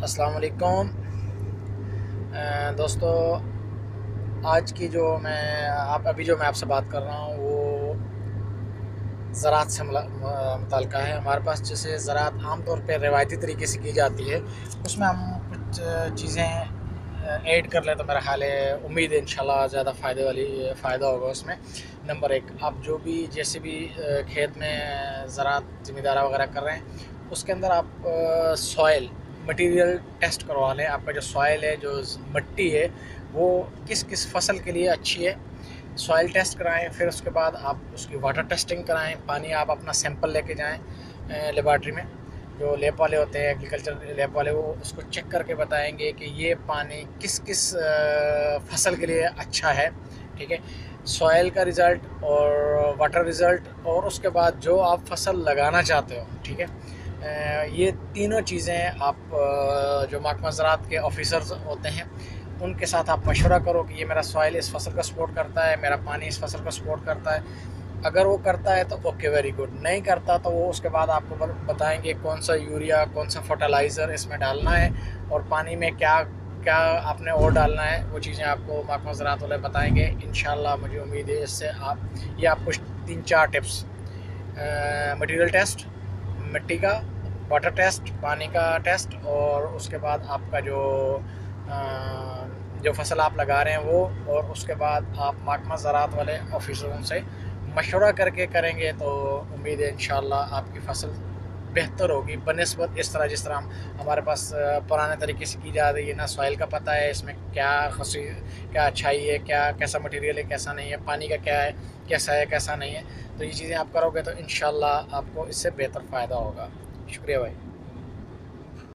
السلام علیکم دوستو، آج کی جو میں آپ سے بات کر رہا ہوں وہ زراعت سے متعلقہ ہے۔ ہمارے پاس جیسے زراعت عام طور پہ روایتی طریقے سے کی جاتی ہے، اس میں ہم کچھ چیزیں ایڈ کر لیں تو میرا خیال ہے، امید ہے انشاءاللہ زیادہ فائدہ ہوگا اس میں۔ نمبر 1، آپ جو بھی جیسے بھی کھیت میں زراعت زمیں دارہ وغیرہ کر رہے ہیں، اس کے اندر آپ سوائل مٹیریل ٹیسٹ کروا لیں۔ آپ کا جو سوائل ہے، جو مٹی ہے، وہ کس کس فصل کے لیے اچھی ہے، سوائل ٹیسٹ کرائیں۔ پھر اس کے بعد آپ اس کی واٹر ٹیسٹنگ کرائیں۔ پانی آپ اپنا سیمپل لے کے جائیں لیبارٹری میں، جو لیب والے ہوتے ہیں، ایگریکلچر لیب والے، وہ اس کو چیک کر کے بتائیں گے کہ یہ پانی کس کس فصل کے لیے اچھا ہے، ٹھیک ہے۔ سوائل کا رزلٹ اور واٹر رزلٹ، اور اس کے بعد جو آپ فصل لگانا چاہتے ہو، ٹھیک ہے۔ یہ تینوں چیزیں آپ جو محکمہ زراعت کے آفیسرز ہوتے ہیں ان کے ساتھ آپ مشورہ کرو کہ یہ میرا سوائل اس فصل کا سپورٹ کرتا ہے، میرا پانی اس فصل کا سپورٹ کرتا ہے۔ اگر وہ کرتا ہے تو اوکے، ویری گڈ۔ نہیں کرتا تو وہ اس کے بعد آپ کو بتائیں گے کون سا یوریا، کون سا فرٹیلائزر اس میں ڈالنا ہے، اور پانی میں کیا آپ نے اور ڈالنا ہے۔ وہ چیزیں آپ کو محکمہ زراعت والے بتائیں گے انشاءاللہ۔ مجھے امید ہے اس سے آپ کچھ 3-4 ٹپس، مٹیریل ٹیسٹ، مٹی کا واٹر ٹیسٹ، پانی کا ٹیسٹ، اور اس کے بعد آپ کا جو فصل آپ لگا رہے ہیں وہ، اور اس کے بعد آپ محکمہ زراعت والے آفیسروں سے مشورہ کر کے کریں گے تو امید ہے انشاءاللہ آپ کی فصل بہتر ہوگی بنسبت اس طرح جس طرح ہمارے پاس پرانے طریقے سے کی جا رہی ہے۔ نہ سوائل کا پتہ ہے اس میں کیا اچھائی ہے، کیسا مٹیریل ہے، کیسا نہیں ہے، پانی کا کیا ہے، کیسا ہے، کیسا نہیں ہے۔ تو یہ چیزیں آپ کرو گے تو انشاءاللہ آپ کو اس سے بہتر فائدہ ہوگا۔ شکریہ بھائی۔